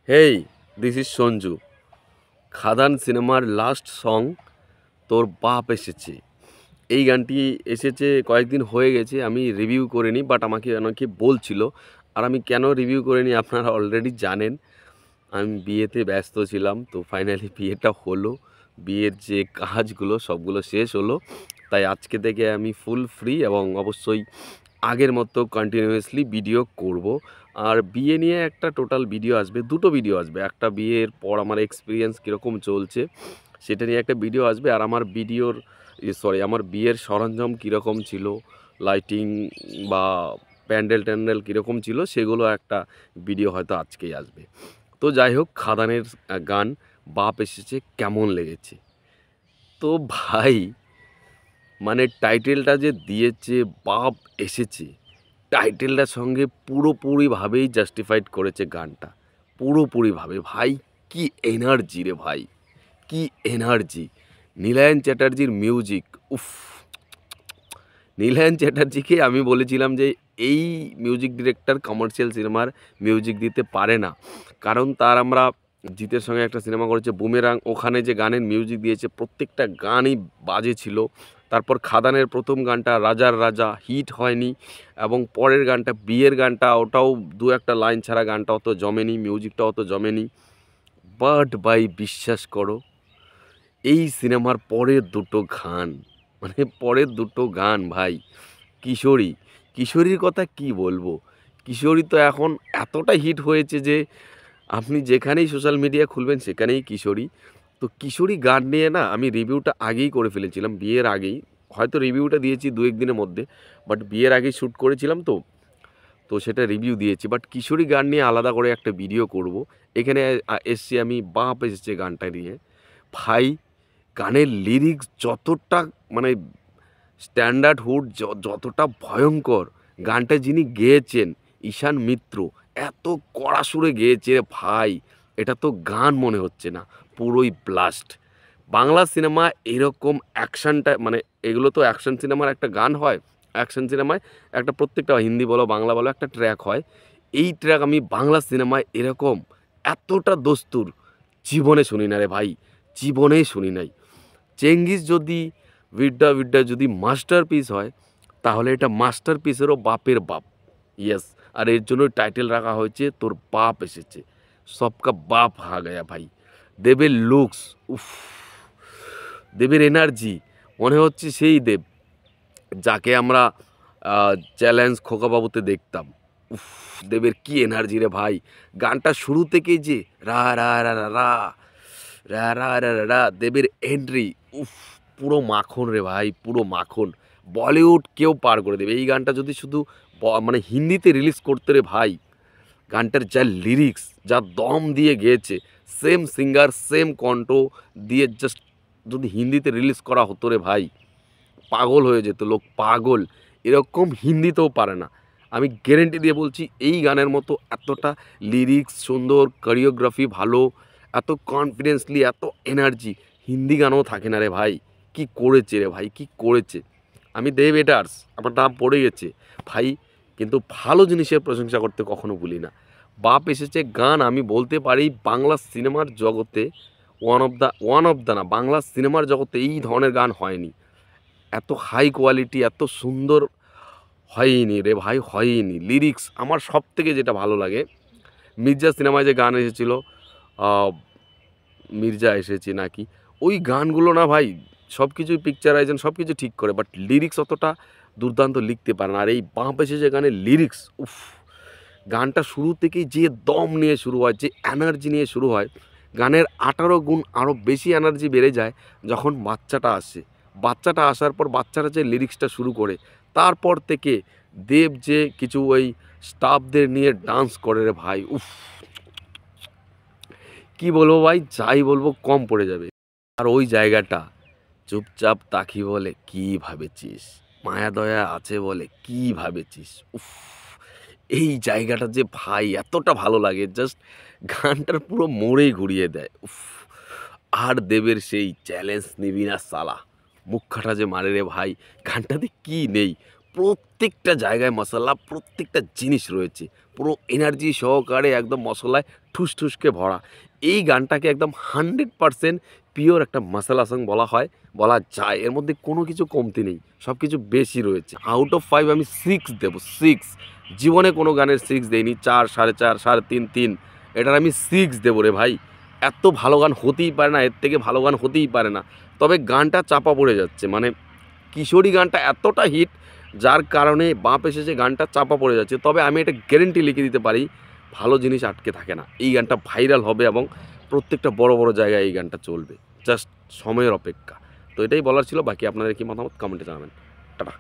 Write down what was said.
Hey, this is Sanju. Khadaan সিনেমার last song তোর বাপ এসেছে। এই গানটি এসেছে কয়েকদিন হয়ে গেছে, আমি রিভিউ করিনি, বাট আমাকে অনেকে বলছিল। আর আমি কেন রিভিউ করিনি আপনারা অলরেডি জানেন। আমি বিয়েতে ব্যস্ত ছিলাম, তো ফাইনালি বিয়েটা হলো। বিয়ের যে কাজগুলো সবগুলো শেষ হলো, তাই আজকে থেকে আমি ফুল ফ্রি এবং অবশ্যই আগের মতো কন্টিনিউয়াসলি ভিডিও করব। আর বিয়ে নিয়ে একটা টোটাল ভিডিও আসবে, দুটো ভিডিও আসবে। একটা বিয়ের পর আমার এক্সপিরিয়েন্স কীরকম চলছে সেটা নিয়ে একটা ভিডিও আসবে, আর আমার আমার বিয়ের সরঞ্জাম কীরকম ছিল, লাইটিং বা প্যান্ডেল ট্যান্ডেল কীরকম ছিল সেগুলো একটা ভিডিও হয়তো আজকেই আসবে। তো যাই হোক, খাদানের গান বাপ এসেছে কেমন লেগেছে? তো ভাই, মানে টাইটেলটা যে দিয়েছে বাপ এসেছে, টাইটেলটার সঙ্গে পুরোপুরিভাবেই জাস্টিফাইড করেছে গানটা, পুরোপুরিভাবে। ভাই কি এনার্জি রে ভাই, কি এনার্জি! নীলায়ন চ্যাটার্জির মিউজিক, উফ! নীলায়ন চ্যাটার্জিকে আমি বলেছিলাম যে এই মিউজিক ডিরেক্টর কমার্শিয়াল সিনেমার মিউজিক দিতে পারে না, কারণ তার আমরা জিতের সঙ্গে একটা সিনেমা করেছে বুমেরাং, ওখানে যে গানের মিউজিক দিয়েছে প্রত্যেকটা গানই বাজে ছিল। তারপর খাদানের প্রথম গানটা রাজার রাজা হিট হয়নি, এবং পরের গানটা বিয়ের গানটা ওটাও দু একটা লাইন ছাড়া গানটা অত জমেনি, মিউজিকটা অত জমেনি। বাট ভাই বিশ্বাস করো, এই সিনেমার পরের দুটো গান, মানে পরের দুটো গান ভাই, কিশোরী, কিশোরীর কথা কি বলবো। কিশোরী তো এখন এতটা হিট হয়েছে যে আপনি যেখানেই সোশ্যাল মিডিয়া খুলবেন সেখানেই কিশোরী। তো কিশোরী গান নিয়ে না আমি রিভিউটা আগেই করে ফেলেছিলাম, বিয়ের আগেই। হয়তো রিভিউটা দিয়েছি দু এক দিনের মধ্যে, বাট বিয়ের আগেই শ্যুট করেছিলাম, তো তো সেটা রিভিউ দিয়েছি। বাট কিশোরী গান নিয়ে আলাদা করে একটা ভিডিও করব। এখানে এসছি আমি বাপ এসেছে গানটা নিয়ে। ভাই, গানের লিরিক্স যতটা মানে স্ট্যান্ডার্ডহুড, যতটা ভয়ঙ্কর, গানটা যিনি গেয়েছেন ঈশান মিত্র, এত কড়া সুরে গেয়েছে ভাই, এটা তো গান মনে হচ্ছে না, পুরোই ব্লাস্ট। বাংলা সিনেমা এরকম অ্যাকশনটা, মানে এগুলো তো অ্যাকশন সিনেমার একটা গান হয়, অ্যাকশন সিনেমায় একটা প্রত্যেকটা হিন্দি বলো বাংলা বলো একটা ট্র্যাক হয়। এই ট্র্যাক আমি বাংলা সিনেমায় এরকম এতটা দস্তুর জীবনে শুনি না রে ভাই, জীবনেই শুনি নাই। চেঙ্গিস যদি বিড্ডা বিড্ডা যদি মাস্টারপিস হয়, তাহলে এটা মাস্টারপিসেরও বাপের বাপ। ইয়েস! আর এর জন্যই টাইটেল রাখা হয়েছে তোর বাপ এসেছে। সবকা বাপ আ গায়া ভাই। দেবের লুকস, উফ! দেবের এনার্জি, মনে হচ্ছে সেই দেব যাকে আমরা চ্যালেঞ্জ খোকাবাবুতে দেখতাম। উফ! দেবের কি এনার্জি রে ভাই! গানটা শুরু থেকেই যে রা রা রা রা রা রা রা রা রা রা, দেবের এন্ট্রি, উফ! পুরো মাখন রে ভাই, পুরো মাখন। বলিউড কেউ পার করে দেবে এই গানটা যদি শুধু মানে হিন্দিতে রিলিজ করতে রে ভাই। গানটার যা লিরিক্স, যা দম দিয়ে গেয়েছে, সেম সিঙ্গার সেম কণ্ঠ দিয়ে জাস্ট যদি হিন্দিতে রিলিজ করা হতো রে ভাই, পাগল হয়ে যেত লোক, পাগল। এরকম হিন্দিতেও পারে না, আমি গ্যারেন্টি দিয়ে বলছি। এই গানের মতো এতটা লিরিক্স সুন্দর, কোরিওগ্রাফি ভালো, এত কনফিডেন্সলি, এত এনার্জি হিন্দি গানেও থাকে না রে ভাই। কি করেছে রে ভাই, কি করেছে! আমি দেব এডার্স, আমার নাম পড়ে গেছে ভাই, কিন্তু ভালো জিনিসের প্রশংসা করতে কখনো ভুলি না। বাপ এসেছে গান আমি বলতে পারি বাংলা সিনেমার জগতে ওয়ান অফ দ্য না, বাংলা সিনেমার জগতে এই ধরনের গান হয়নি, এত হাই কোয়ালিটি, এত সুন্দর হয়নি রে ভাই, হয়নি। লিরিক্স আমার সব থেকে যেটা ভালো লাগে, মির্জা সিনেমায় যে গান এসেছিল, মির্জা এসেছে নাকি, ওই গানগুলো না ভাই, সব কিছুই পিকচারাইজেশন সব কিছু ঠিক করে, বাট লিরিক্স অতটা দুর্দান্ত লিখতে পারে না। আর এই বাঁপ এসেছে গানের লিরিক্স, উফ! গানটা শুরু থেকেই যে দম নিয়ে শুরু হয়, যে এনার্জি নিয়ে শুরু হয়, গানের 18 গুণ আরও বেশি এনার্জি বেড়ে যায় যখন বাচ্চাটা আসে। বাচ্চাটা আসার পর বাচ্চারা যে লিরিক্সটা শুরু করে, তারপর থেকে দেব যে কিছু ওই স্টাফদের নিয়ে ডান্স করে রে ভাই, উফ! কি বলবো ভাই, যাই বলবো কম পড়ে যাবে। আর ওই জায়গাটা, চুপচাপ তাকি বলে কি ভাবেছিস, মায়া দয়া আছে বলে কি ভাবেছিস, উফ! এই জায়গাটা যে ভাই এতটা ভালো লাগে, জাস্ট গানটার পুরো মোড়েই ঘুরিয়ে দেয়, উফ! আর দেবের সেই চ্যালেঞ্জ নিবি না সালা, মুখখাটা যে মারে রে ভাই, গানটাতে কি নেই, প্রত্যেকটা জায়গায় মশলা, প্রত্যেকটা জিনিস রয়েছে, পুরো এনার্জি সহকারে একদম মশলায় ঠুস ঠুসকে ভরা। এই গানটাকে একদম 100% পিওর একটা মশলা সং বলা হয়, বলা যায়। এর মধ্যে কোনো কিছু কমতি নেই, সব কিছু বেশি রয়েছে। আউট অফ 5 আমি 6 দেবো, 6। জীবনে কোনো গানের 6 দেইনি, 4, 4.5, 3.5, 3। এটার আমি 6 দেবো রে ভাই। এত ভালো গান হতেই পারে না, এর থেকে ভালো গান হতেই পারে না। তবে গানটা চাপা পড়ে যাচ্ছে, মানে কিশোরী গানটা এতটা হিট, যার কারণে বাপ এসেছে গানটা চাপা পড়ে যাচ্ছে। তবে আমি এটা গ্যারেন্টি লিখে দিতে পারি, ভালো জিনিস আটকে থাকে না। এই গানটা ভাইরাল হবে এবং প্রত্যেকটা বড় বড় জায়গায় এই গানটা চলবে, জাস্ট সময়ের অপেক্ষা। তো এটাই বলার ছিল। বাকি আপনাদের কি মতামত কমেন্টে জানাবেন। টাটা।